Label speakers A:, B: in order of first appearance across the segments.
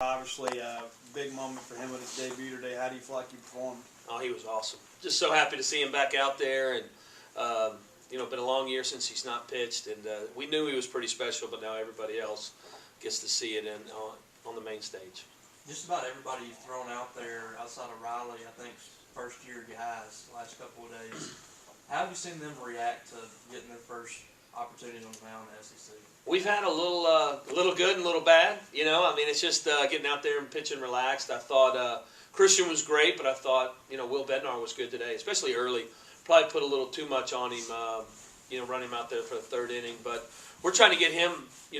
A: Obviously, a big moment for him with his debut today. How do you feel like you performed?
B: Oh, he was awesome. Just so happy to see him back out there, and been a long year since he's not pitched, and we knew he was pretty special, but now everybody else gets to see it on the main stage.
C: Just about everybody you've thrown out there outside of Riley, I think, first-year guys the last couple of days. How have you seen them react to getting their first opportunity on the mound in the SEC?
B: We've had a little good and a little bad. It's just getting out there and pitching relaxed. I thought Christian was great, but I thought Will Bednar was good today, especially early. Probably put a little too much on him, run him out there for the third inning. But we're trying to get him,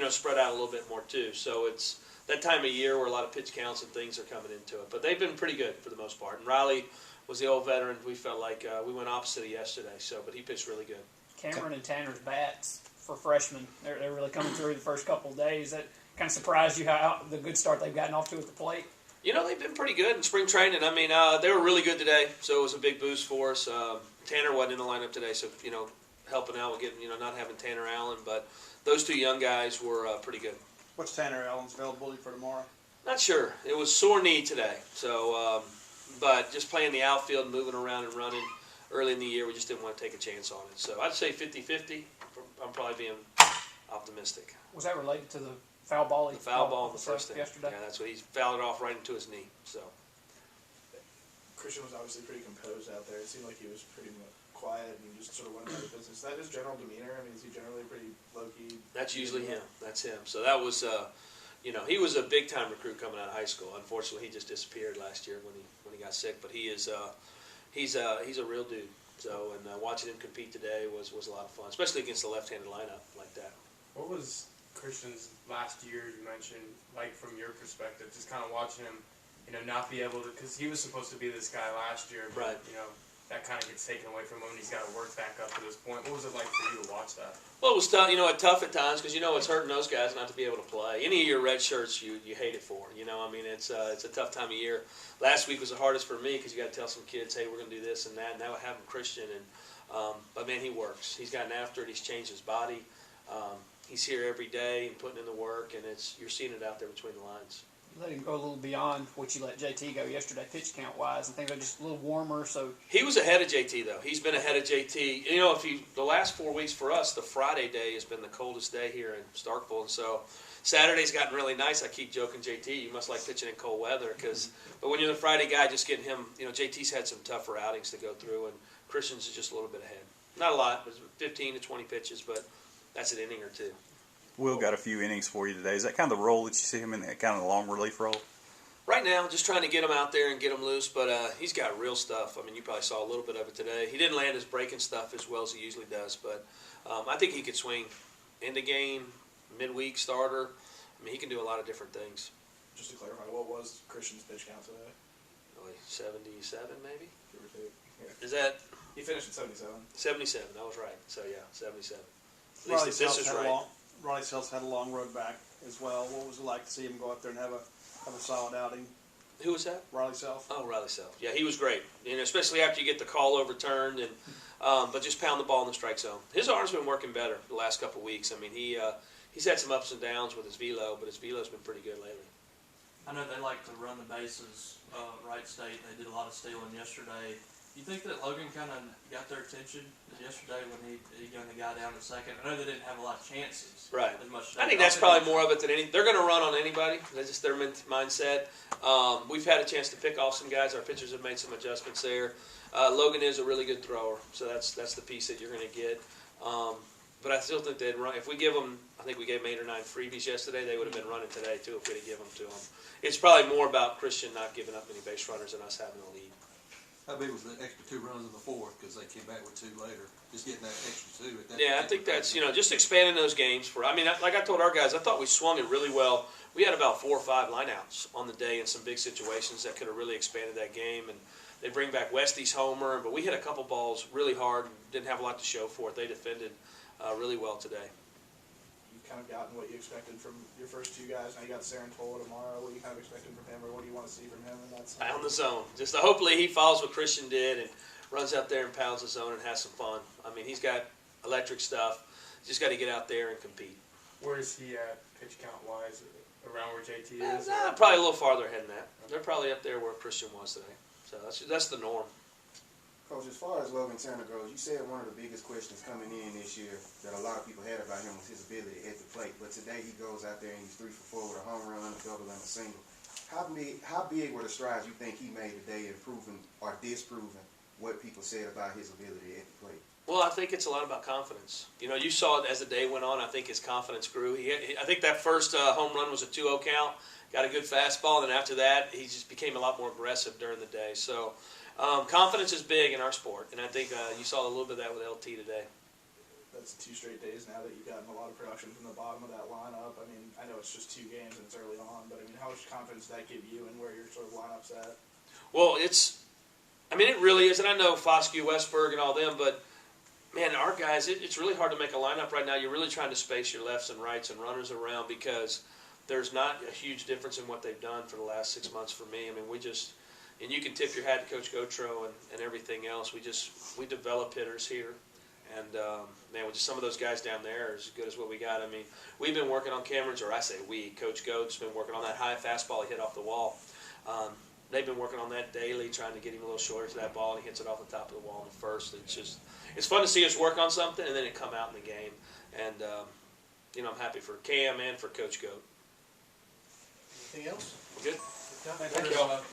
B: spread out a little bit more too. So it's that time of year where a lot of pitch counts and things are coming into it. But they've been pretty good for the most part. And Riley was the old veteran. We felt like we went opposite of yesterday. But he pitched really good.
D: Cameron and Tanner's bats for freshmen, they're really coming through the first couple of days. That kind of surprised you how the good start they've gotten off to at the plate?
B: They've been pretty good in spring training. They were really good today, so it was a big boost for us. Tanner wasn't in the lineup today, so, helping out with getting, not having Tanner Allen. But those two young guys were pretty good.
A: What's Tanner Allen's availability for tomorrow?
B: Not sure. It was sore knee today. So, but just playing the outfield, moving around and running early in the year, we just didn't want to take a chance on it. So I'd say 50-50. I'm probably being optimistic.
D: Was that related to the foul ball?
B: The foul ball in the first inning.
D: Yesterday?
B: Yeah, that's what he fouled it off right into his knee. So
E: Christian was obviously pretty composed out there. It seemed like he was pretty quiet and just sort of went about his business. Is that his general demeanor? Is he generally pretty low-key?
B: That's usually him. That's him. So that was, he was a big-time recruit coming out of high school. Unfortunately, he just disappeared last year when he got sick. But he is, he's a real dude. So, and watching him compete today was a lot of fun, especially against the left-handed lineup like that.
F: What was Christian's last year, you mentioned, like from your perspective, just kind of watching him, not be able to, because he was supposed to be this guy last year, but,
B: right.
F: That kind of gets taken away from him, and he's got to work back up to this point. What was it like for you to watch that?
B: Well, it was tough, tough at times because, it's hurting those guys not to be able to play. Any of your red shirts, you hate it for, it's a tough time of year. Last week was the hardest for me because you got to tell some kids, hey, we're going to do this and that, and now I have him Christian, but man, he works. He's gotten after it. He's changed his body. He's here every day and putting in the work, and you're seeing it out there between the lines.
D: You let him go a little beyond what you let JT go yesterday, pitch count wise, and things are just a little warmer. So
B: he was ahead of JT though. He's been ahead of JT. The last 4 weeks for us, the Friday day has been the coldest day here in Starkville, and so Saturday's gotten really nice. I keep joking, JT, you must like pitching in cold weather, but when you're the Friday guy, just getting him, JT's had some tougher outings to go through, and Christian's is just a little bit ahead. Not a lot, but 15 to 20 pitches, but that's an inning or two.
G: Will got a few innings for you today. Is that kind of the role that you see him in, that kind of long relief role?
B: Right now, just trying to get him out there and get him loose, but he's got real stuff. You probably saw a little bit of it today. He didn't land his breaking stuff as well as he usually does, but I think he could swing end of game, midweek starter. He can do a lot of different things.
E: Just to clarify, what was Christian's pitch count today?
B: Really, 77 maybe?
E: Give or take. Yeah.
B: Is that?
E: He finished at 77.
B: 77, that was right. So yeah, 77. At
A: Riley
B: least this is right.
A: Riley Self's had a long road back as well. What was it like to see him go out there and have a solid outing?
B: Who was that?
A: Riley Self.
B: Oh, Riley Self. Yeah, he was great. Especially after you get the call overturned, and but just pound the ball in the strike zone. His arm's been working better the last couple of weeks. He's had some ups and downs with his velo, but his velo's been pretty good lately.
C: I know they like to run the bases. Wright State, they did a lot of stealing yesterday. You think that Logan kind of got their attention yesterday when he gunned the guy down at second? I know they didn't have a lot of chances.
B: Right.
C: As much
B: I think that's probably more of it than anything. They're going to run on anybody. That's just their mindset. We've had a chance to pick off some guys. Our pitchers have made some adjustments there. Logan is a really good thrower, so that's the piece that you're going to get. But I still think they'd run. If we give them, I think we gave them 8 or 9 freebies yesterday, they would have been running today too if we'd have given them to them. It's probably more about Christian not giving up any base runners and us having the lead.
H: How big was the extra 2 runs in the fourth because they came back with 2 later? Just getting that extra 2. At that
B: I think that's, just expanding those games. Like I told our guys, I thought we swung it really well. We had about 4 or 5 lineouts on the day in some big situations that could have really expanded that game. And they bring back Westy's homer, but we hit a couple balls really hard and didn't have a lot to show for it. They defended really well today.
E: You've kind of gotten what you expected from your first 2 guys. Now you got Sarantola tomorrow. What are you kind of expecting from him, or what do you want to see from him? And that's
B: on the zone. Just hopefully he follows what Christian did and runs out there and pounds the zone and has some fun. He's got electric stuff. Just got to get out there and compete.
F: Where is he at pitch count wise? around where JT is?
B: Nah, probably a little farther ahead than that. They're probably up there where Christian was today. So that's the norm.
I: Coach, as far as Logan Turner goes, you said one of the biggest questions coming in this year that a lot of people had about him was his ability at the plate. But today he goes out there and he's 3 for 4 with a home run, a double, and a single. How big were the strides you think he made today in proving or disproving what people said about his ability at the plate?
B: Well, I think it's a lot about confidence. You know, you saw it as the day went on. I think his confidence grew. I think that first home run was a 2-0 count. Got a good fastball, and then after that, he just became a lot more aggressive during the day. So confidence is big in our sport, and I think you saw a little bit of that with LT today.
E: That's 2 straight days now that you've gotten a lot of production from the bottom of that lineup. I mean, I know it's just 2 games and it's early on, but I mean, how much confidence does that give you and where your sort of lineup's at?
B: Well, it really is, and I know Foscue, Westberg, and all them, but man, our guys, it's really hard to make a lineup right now. You're really trying to space your lefts and rights and runners around because there's not a huge difference in what they've done for the last 6 months for me. I mean, and you can tip your hat to Coach Gotro and everything else. We develop hitters here. And, man, with just some of those guys down there as good as what we got. I mean, we've been working on Cameron's, or I say we, Coach Goat's been working on that high fastball he hit off the wall. They've been working on that daily, trying to get him a little shorter to that ball, and he hits it off the top of the wall in the first. It's fun to see us work on something and then it come out in the game. And, I'm happy for Cam and for Coach Goat.
E: Anything else?
B: We're good.
E: Thank you all.